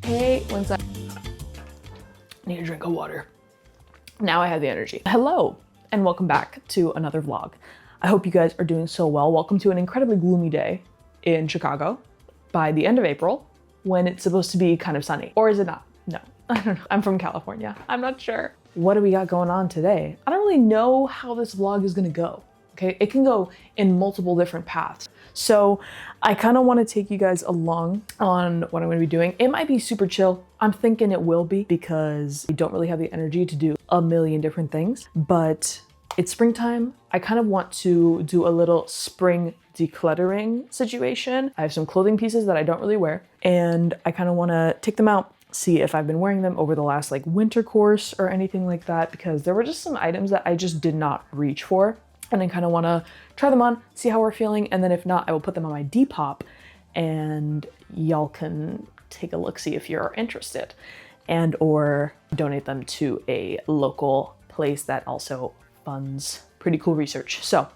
Hey, one sec. I need a drink of water. Now I have the energy. Hello, and welcome back to another vlog. I hope you guys are doing so well. Welcome to an incredibly gloomy day in Chicago by the end of April when it's supposed to be kind of sunny. Or is it not? No, I don't know. I'm from California. I'm not sure. What do we got going on today? I don't really know how this vlog is gonna go. Okay, it can go in multiple different paths. So I kind of want to take you guys along on what I'm going to be doing. It might be super chill. I'm thinking it will be because I don't really have the energy to do a million different things, but it's springtime. I kind of want to do a little spring decluttering situation. I have some clothing pieces that I don't really wear, and I kind of want to take them out, see if I've been wearing them over the last winter course or anything like that, because there were just some items that I just did not reach for. And then kind of want to try them on, see how we're feeling. And then if not, I will put them on my Depop and y'all can take a look, see if you're interested, and or donate them to a local place that also funds pretty cool research. So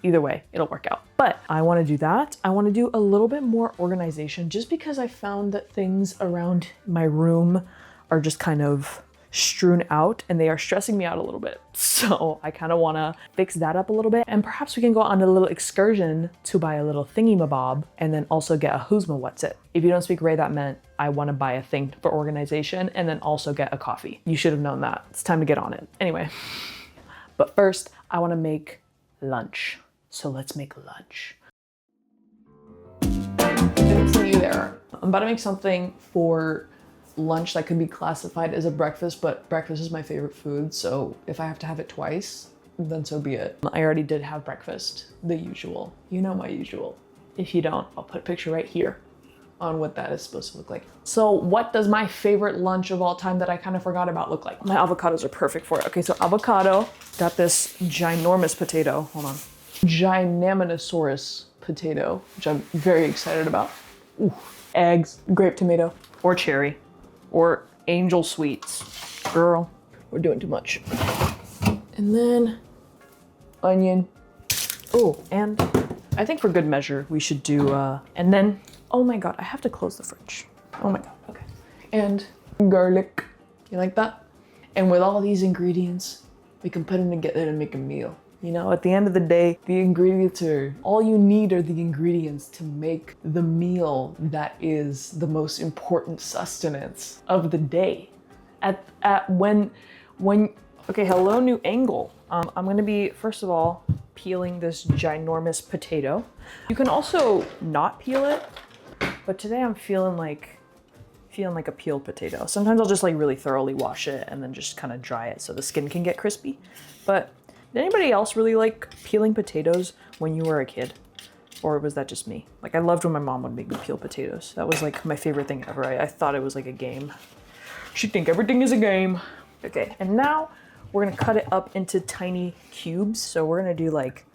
either way, it'll work out. But I want to do that. I want to do a little bit more organization just because I found that things around my room are just kind of strewn out and they are stressing me out a little bit. So I kind of want to fix that up a little bit, and perhaps we can go on a little excursion to buy a little thingy-mabob and then also get a who's ma what's it. If you don't speak Ray, that meant I want to buy a thing for organization and then also get a coffee. You should have known that. It's time to get on it. Anyway, but first I want to make lunch. So let's make lunch. Didn't see you there. I'm about to make something for lunch that could be classified as a breakfast, but breakfast is my favorite food, so if I have to have it twice, then so be it. I already did have breakfast, the usual. You know my usual. If you don't, I'll put a picture right here on what that is supposed to look like. So what does my favorite lunch of all time that I kind of forgot about look like? My avocados are perfect for it. Okay, so avocado, got this ginormous potato, hold on. Ginormosaurus potato, which I'm very excited about. Ooh. Eggs, grape tomato, or cherry. Or angel sweets. Girl, we're doing too much. And then onion. Oh, and I think for good measure, we should do, and then, oh my God, I have to close the fridge. Oh my God, okay. And garlic, you like that? And with all these ingredients, we can put them together to make a meal. You know, at the end of the day, the ingredients are, all you need are the ingredients to make the meal that is the most important sustenance of the day. Okay, hello, new angle. I'm gonna be, first of all, peeling this ginormous potato. You can also not peel it, but today I'm feeling like a peeled potato. Sometimes I'll just really thoroughly wash it and then just kind of dry it so the skin can get crispy. But did anybody else really like peeling potatoes when you were a kid? Or was that just me? I loved when my mom would make me peel potatoes. That was my favorite thing ever. I thought it was like a game. She'd think everything is a game. Okay, and now we're gonna cut it up into tiny cubes. So we're gonna do like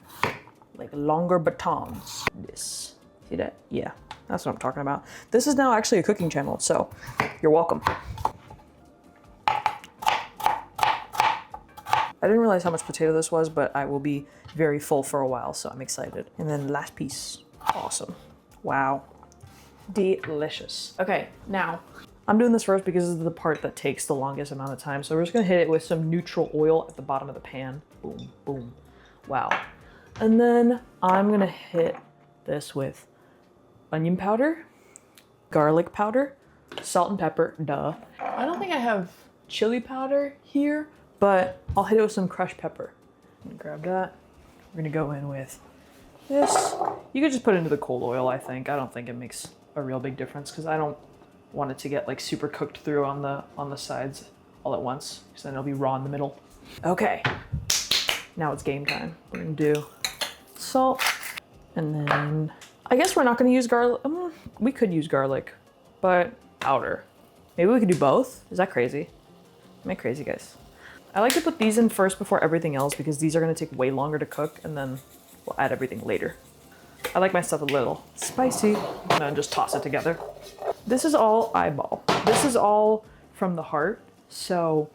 longer batons. This, see that? Yeah, that's what I'm talking about. This is now actually a cooking channel, so you're welcome. I didn't realize how much potato this was, but I will be very full for a while, so I'm excited. And then last piece. Awesome. Wow. Delicious. Okay, now I'm doing this first because this is the part that takes the longest amount of time. So we're just gonna hit it with some neutral oil at the bottom of the pan. Boom, boom. Wow. And then I'm gonna hit this with onion powder, garlic powder, salt and pepper, duh. I don't think I have chili powder here, but I'll hit it with some crushed pepper. I'm gonna grab that. We're gonna go in with this. You could just put it into the cold oil, I think. I don't think it makes a real big difference because I don't want it to get super cooked through on the sides all at once, because then it'll be raw in the middle. Okay, now it's game time. We're gonna do salt, and then I guess we're not gonna use garlic. We could use garlic, but powder. Maybe we could do both. Is that crazy? Am I crazy, guys? I like to put these in first before everything else because these are gonna take way longer to cook, and then we'll add everything later. I like my stuff a little spicy, and then just toss it together. This is all eyeball. This is all from the heart, so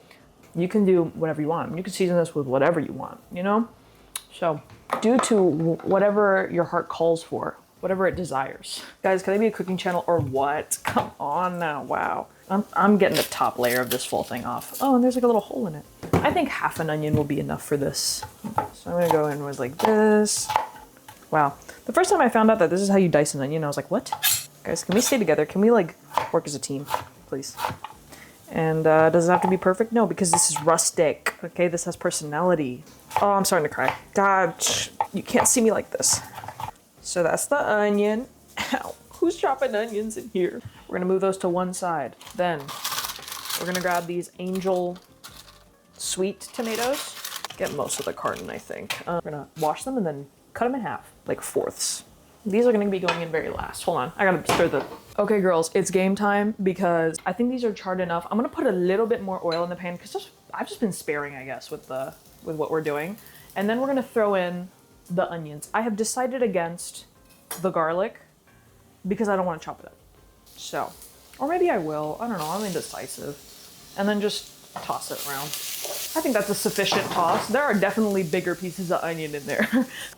you can do whatever you want. You can season this with whatever you want, you know? So due to whatever your heart calls for, whatever it desires. Guys, can I be a cooking channel or what? Come on now, wow. I'm getting the top layer of this full thing off. Oh, and there's like a little hole in it. I think half an onion will be enough for this. So I'm gonna go in with like this. Wow. The first time I found out that this is how you dice an onion, I was like, what? Guys, can we stay together? Can we like work as a team, please? And does it have to be perfect? No, because this is rustic. Okay, this has personality. Oh, I'm starting to cry. God, you can't see me like this. So that's the onion. Ow. Who's chopping onions in here? We're gonna move those to one side. Then we're gonna grab these Angel sweet tomatoes. Get most of the carton, I think. We're gonna wash them and then cut them in half, like fourths. These are gonna be going in very last. Hold on, I gotta stir the... Okay, girls, it's game time because I think these are charred enough. I'm gonna put a little bit more oil in the pan because I've just been sparing, I guess, with what we're doing. And then we're gonna throw in the onions. I have decided against the garlic because I don't want to chop it up. So, or maybe I will. I don't know. I'm indecisive. And then just toss it around. I think that's a sufficient toss. There are definitely bigger pieces of onion in there.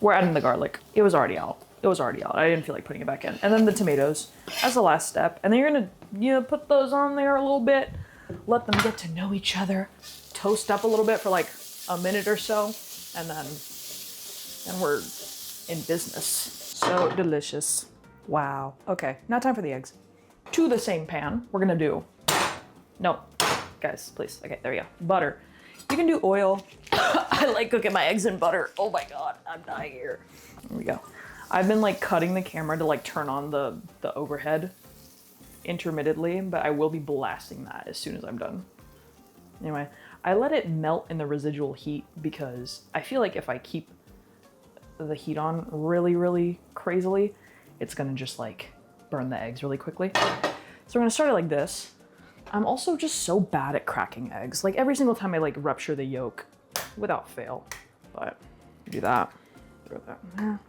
We're adding the garlic. It was already out. I didn't feel like putting it back in. And then the tomatoes as the last step. And then you're gonna, put those on there a little bit. Let them get to know each other. Toast up a little bit for like a minute or so. And then we're in business. So delicious. Wow. Okay, now time for the eggs. To the same pan, we're gonna do... No, guys, please. Okay, there we go. Butter. You can do oil. I like cooking my eggs in butter. Oh my God, I'm dying here. There we go. I've been like cutting the camera to like turn on the overhead intermittently, but I will be blasting that as soon as I'm done. Anyway, I let it melt in the residual heat because I feel like if I keep the heat on really, really crazily, it's gonna just like burn the eggs really quickly. So we're gonna start it like this. I'm also just so bad at cracking eggs. Like every single time I like rupture the yolk without fail, but do that, throw that in there.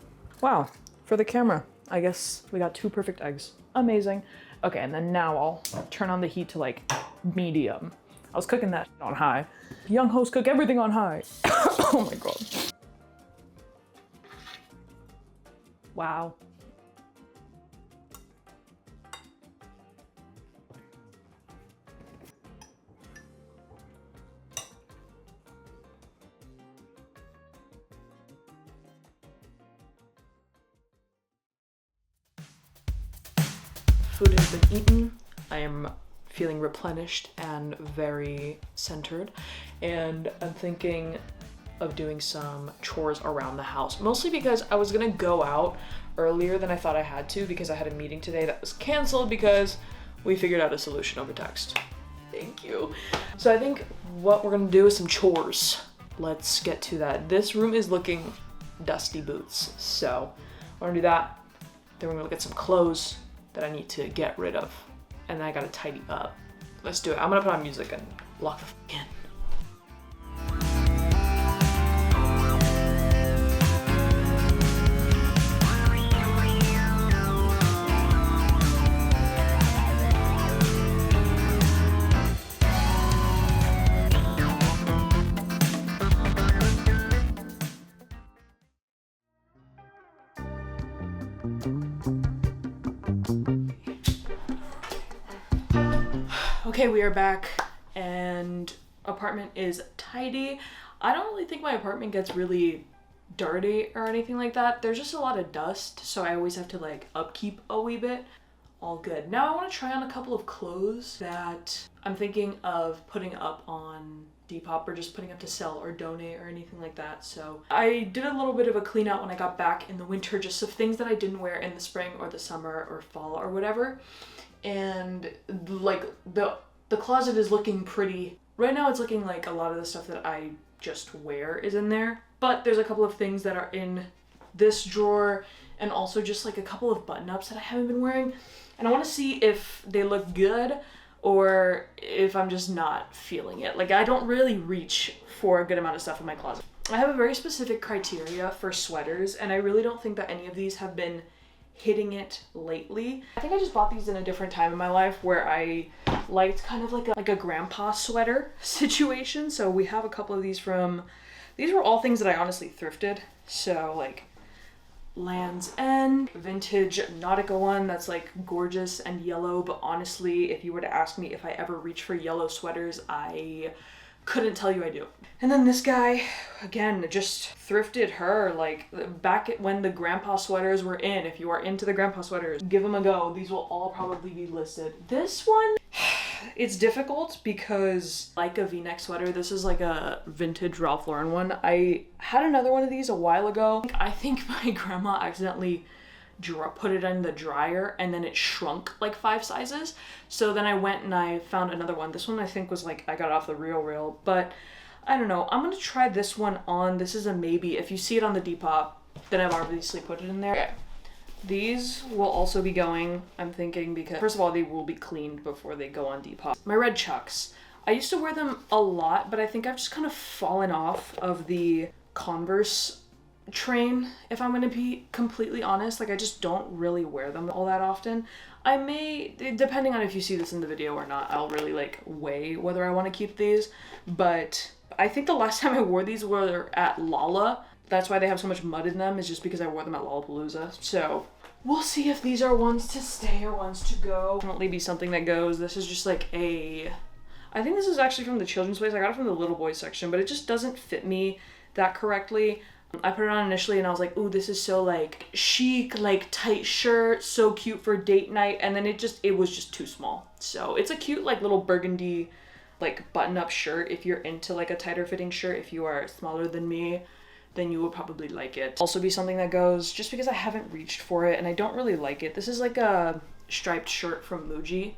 Wow, for the camera, I guess we got 2 perfect eggs. Amazing. Okay, and then now I'll turn on the heat to like medium. I was cooking that on high. Young hosts cook everything on high. Oh my God. Wow. Food has been eaten. I am feeling replenished and very centered. And I'm thinking of doing some chores around the house. Mostly because I was gonna go out earlier than I thought I had to because I had a meeting today that was canceled because we figured out a solution over text. Thank you. So I think what we're gonna do is some chores. Let's get to that. This room is looking dusty boots. So we're gonna do that. Then we're gonna look at some clothes that I need to get rid of. And then I gotta tidy up. Let's do it. I'm gonna put on music and lock the f in. Okay, we are back and apartment is tidy. I don't really think my apartment gets really dirty or anything like that. There's just a lot of dust, so I always have to like upkeep a wee bit. All good. Now I want to try on a couple of clothes that I'm thinking of putting up on Depop or just putting up to sell or donate or anything like that. So I did a little bit of a clean out when I got back in the winter, just of things that I didn't wear in the spring or the summer or fall or whatever. And like the closet is looking pretty, right now it's looking like a lot of the stuff that I just wear is in there, but there's a couple of things that are in this drawer and also just like a couple of button-ups that I haven't been wearing, and I want to see if they look good or if I'm just not feeling it. Like I don't really reach for a good amount of stuff in my closet. I have a very specific criteria for sweaters, and I really don't think that any of these have been hitting it lately. I think I just bought these in a different time in my life where I liked kind of like a grandpa sweater situation. So we have a couple of these from, these were all things that I honestly thrifted. So like Land's End vintage Nautica one that's like gorgeous and yellow, but honestly, if you were to ask me if I ever reach for yellow sweaters, I couldn't tell you I do. And then this guy, again, just thrifted her, like back when the grandpa sweaters were in. If you are into the grandpa sweaters, give them a go. These will all probably be listed. This one, it's difficult because like a V-neck sweater, this is like a vintage Ralph Lauren one. I had another one of these a while ago. I think my grandma accidentally put it in the dryer and then it shrunk like 5 sizes. So then I went and I found another one. This one I think was like, I got it off the Real, but I don't know. I'm gonna try this one on. This is a maybe. If you see it on the Depop, then I've obviously put it in there. Okay. These will also be going, I'm thinking, because first of all, they will be cleaned before they go on Depop. My red Chucks. I used to wear them a lot, but I think I've just kind of fallen off of the Converse train, if I'm gonna be completely honest. Like, I just don't really wear them all that often. I may, depending on if you see this in the video or not, I'll really like weigh whether I want to keep these. But I think the last time I wore these were at Lala. That's why they have so much mud in them, is just because I wore them at Lollapalooza. So we'll see if these are ones to stay or ones to go. Definitely be something that goes. This is just like I think this is actually from the children's place. I got it from the little boys section, but it just doesn't fit me that correctly. I put it on initially and I was like, ooh, this is so like chic, like tight shirt, so cute for date night. And then it was just too small. So it's a cute like little burgundy like button-up shirt if you're into like a tighter fitting shirt. If you are smaller than me, then you would probably like it. Also be something that goes, just because I haven't reached for it and I don't really like it. This is like a striped shirt from Muji.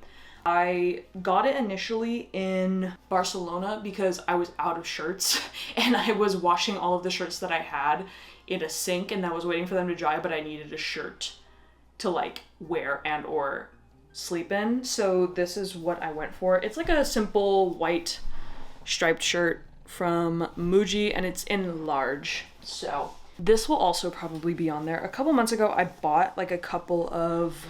I got it initially in Barcelona because I was out of shirts and I was washing all of the shirts that I had in a sink and I was waiting for them to dry, but I needed a shirt to like wear and or sleep in. So this is what I went for. It's like a simple white striped shirt from Muji and it's in large. So this will also probably be on there. A couple months ago, I bought like a couple of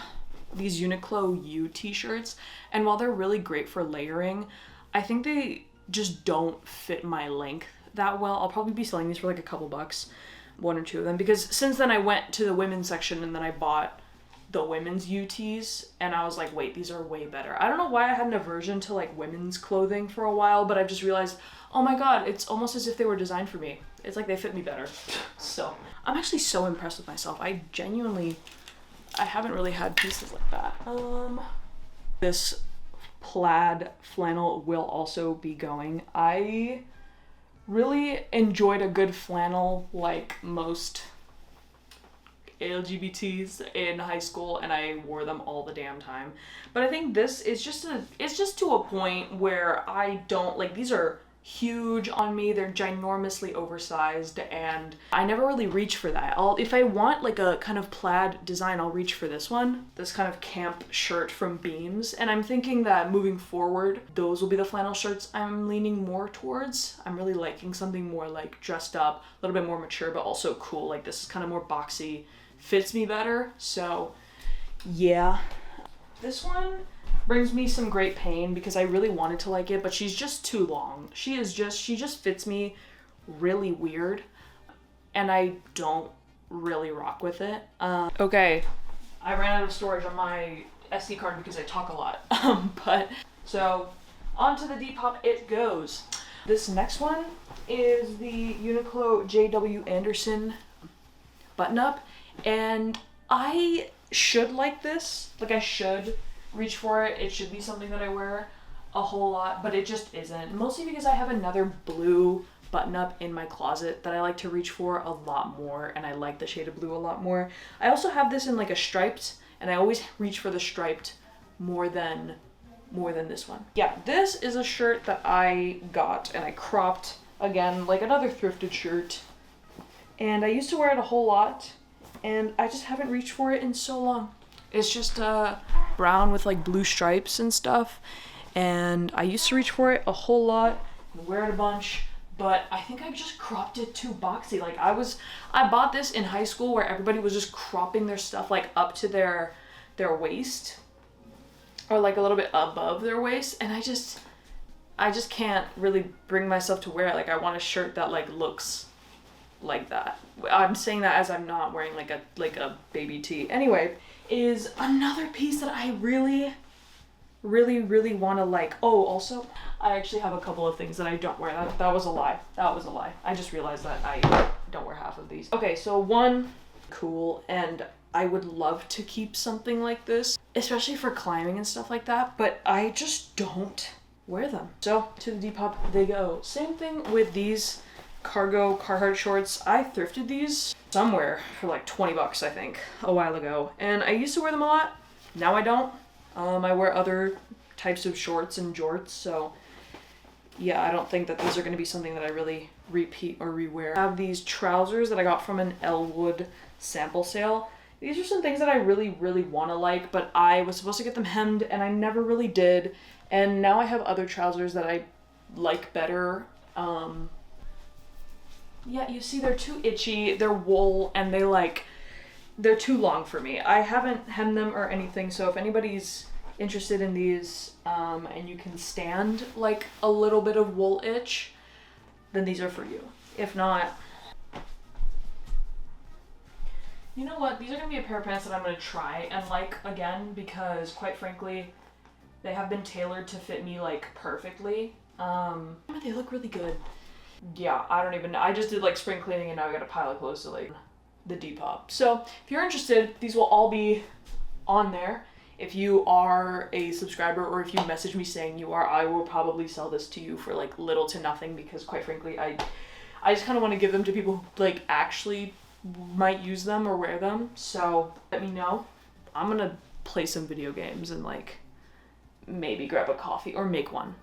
these Uniqlo U t-shirts, and while they're really great for layering, I think they just don't fit my length that well. I'll probably be selling these for like a couple bucks, 1 or 2 of them, because since then I went to the women's section and then I bought the women's UTs and I was like, wait, these are way better. I don't know why I had an aversion to like women's clothing for a while, but I've just realized, oh my god, it's almost as if they were designed for me. It's like they fit me better. So I'm actually so impressed with myself. I haven't really had pieces like that. This plaid flannel will also be going. I really enjoyed a good flannel like most LGBTs in high school, and I wore them all the damn time. But I think this is it's just to a point where I don't like, these are huge on me. They're ginormously oversized and I never really reach for that. If I want like a kind of plaid design, I'll reach for this one, this kind of camp shirt from Beams. And I'm thinking that moving forward, those will be the flannel shirts I'm leaning more towards. I'm really liking something more like dressed up, a little bit more mature, but also cool. Like this is kind of more boxy, fits me better. So yeah, this one brings me some great pain because I really wanted to like it, but she's just too long. She just fits me really weird and I don't really rock with it. Okay, I ran out of storage on my SD card because I talk a lot. But so onto the Depop it goes. This next one is the Uniqlo JW Anderson button up, and I should like this. Like I should reach for it. It should be something that I wear a whole lot, but it just isn't. Mostly because I have another blue button up in my closet that I like to reach for a lot more, and I like the shade of blue a lot more. I also have this in like a striped, and I always reach for the striped more than this one. Yeah, this is a shirt that I got and I cropped, again, like another thrifted shirt. And I used to wear it a whole lot, and I just haven't reached for it in so long. It's just brown with like blue stripes and stuff, and I used to reach for it a whole lot and wear it a bunch, but I think I just cropped it too boxy. Like I bought this in high school where everybody was just cropping their stuff like up to their waist or like a little bit above their waist, and I just can't really bring myself to wear it. Like I want a shirt that like looks like that. I'm saying that as I'm not wearing like a baby tee. Anyway, is another piece that I really want to like. Oh, also, I actually have a couple of things that I don't wear. That was a lie. That was a lie. I just realized that I don't wear half of these. Okay, so one, cool, and I would love to keep something like this, especially for climbing and stuff like that, but I just don't wear them. So to the Depop they go. Same thing with these cargo Carhartt shorts. I thrifted these somewhere for like 20 bucks, I think, a while ago. And I used to wear them a lot. Now I don't. I wear other types of shorts and jorts, so yeah, I don't think that these are going to be something that I really repeat or rewear. I have these trousers that I got from an Elwood sample sale. These are some things that I really want to like, but I was supposed to get them hemmed and I never really did. And now I have other trousers that I like better. Yeah, you see, they're too itchy, they're wool, and they're too long for me. I haven't hemmed them or anything, so if anybody's interested in these, and you can stand like a little bit of wool itch, then these are for you. If not, you know what? These are gonna be a pair of pants that I'm gonna try and like again, because quite frankly, they have been tailored to fit me like perfectly. They look really good. Yeah, I don't even know. I just did like spring cleaning and now I got a pile of clothes to like the Depop. So if you're interested, these will all be on there. If you are a subscriber or if you message me saying you are, I will probably sell this to you for like little to nothing, because quite frankly, I just kind of want to give them to people who like actually might use them or wear them. So let me know. I'm gonna play some video games and like maybe grab a coffee or make one.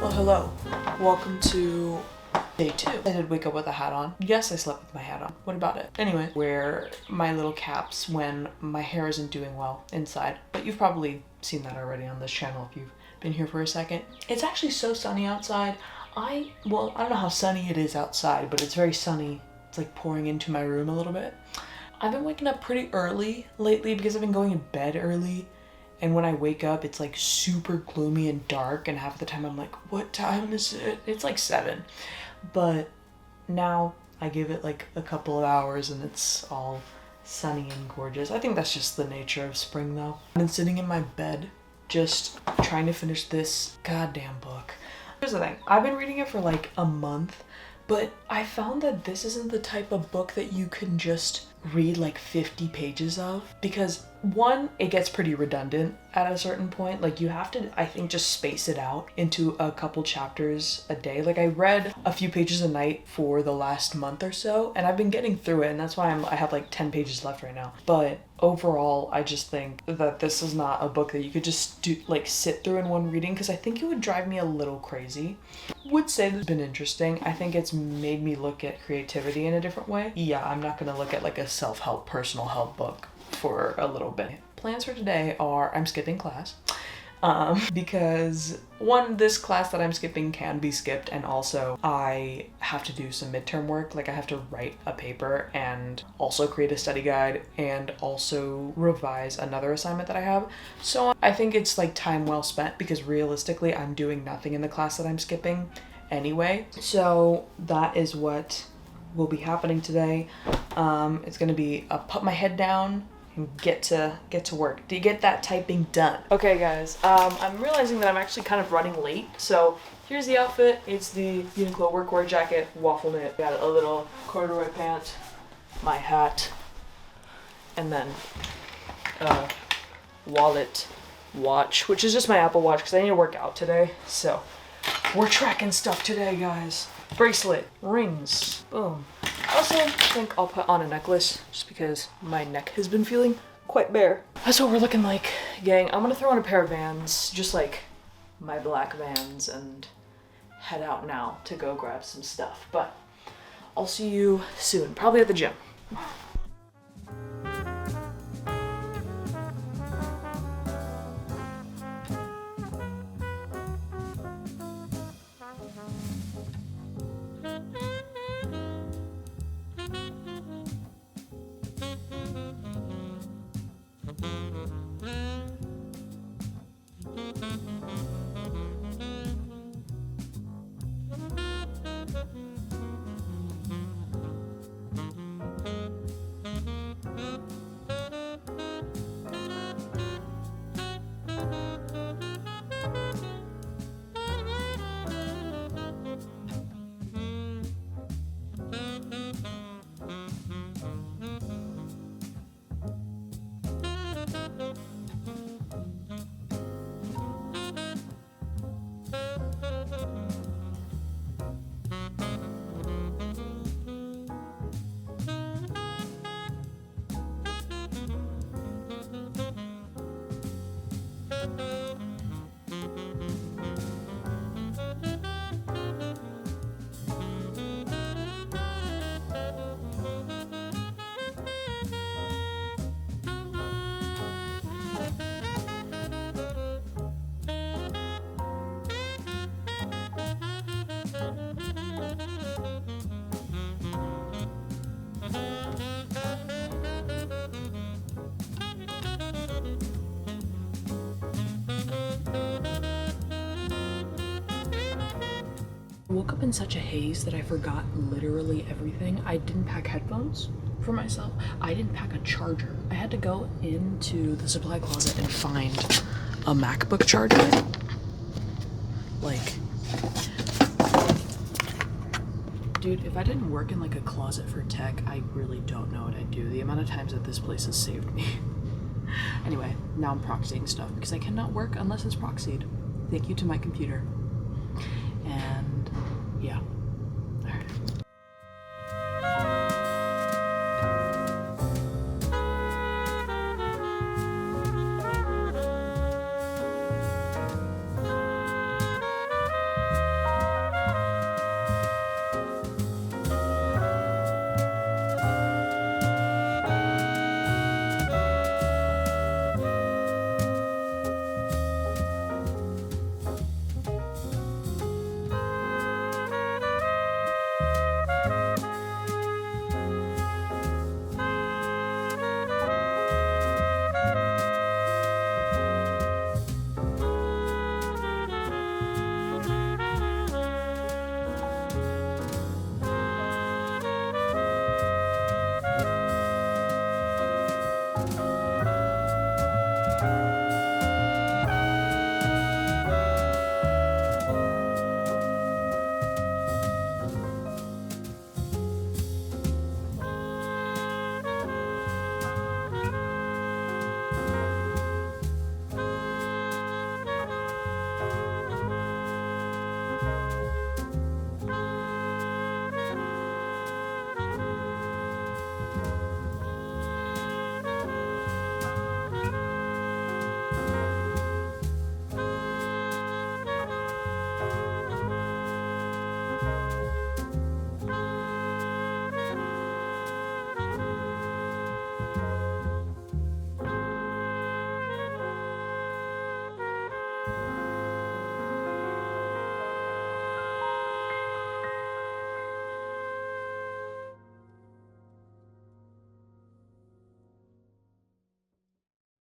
Well, hello. Welcome to day 2. I did wake up with a hat on. Yes, I slept with my hat on. What about it? Anyway, wear my little caps when my hair isn't doing well inside. But you've probably seen that already on this channel if you've been here for a second. It's actually so sunny outside. I don't know how sunny it is outside, but it's very sunny. It's like pouring into my room a little bit. I've been waking up pretty early lately because I've been going to bed early. And when I wake up, it's like super gloomy and dark, and half the time I'm like, what time is it? It's like 7. But now I give it like a couple of hours and it's all sunny and gorgeous. I think that's just the nature of spring though. I've been sitting in my bed just trying to finish this goddamn book. Here's the thing, I've been reading it for like a month, but I found that this isn't the type of book that you can just read like 50 pages of, because one, it gets pretty redundant at a certain point. Like you have to, I think, just space it out into a couple chapters a day. Like I read a few pages a night for the last month or so, and I've been getting through it, and that's why I have like 10 pages left right now. But overall, I just think that this is not a book that you could just sit through in one reading, because I think it would drive me a little crazy. Would say it's been interesting. I think it's made me look at creativity in a different way. Yeah, I'm not gonna look at like a self-help, personal help book for a little bit. Plans for today are I'm skipping class because one, this class that I'm skipping can be skipped, and also I have to do some midterm work. Like I have to write a paper and also create a study guide and also revise another assignment that I have. So I think it's like time well spent, because realistically I'm doing nothing in the class that I'm skipping anyway. So that is what will be happening today. It's gonna be put my head down and get to work to get that typing done. Okay guys, I'm realizing that I'm actually kind of running late, so here's the outfit. It's the Uniqlo workwear jacket, waffle knit, got a little corduroy pant, my hat, and then wallet, watch, which is just my Apple Watch because I need to work out today. So we're tracking stuff today, guys. Bracelet, rings, boom. I also think I'll put on a necklace just because my neck has been feeling quite bare. That's what we're looking like, gang. I'm gonna throw on a pair of Vans, just like my black Vans, and head out now to go grab some stuff. But I'll see you soon, probably at the gym. I woke up in such a haze that I forgot literally everything. I didn't pack headphones for myself. I didn't pack a charger. I had to go into the supply closet and find a MacBook charger. Like, dude, if I didn't work in like a closet for tech, I really don't know what I'd do. The amount of times that this place has saved me. Anyway, now I'm proxying stuff because I cannot work unless it's proxied. Thank you to my computer. And yeah.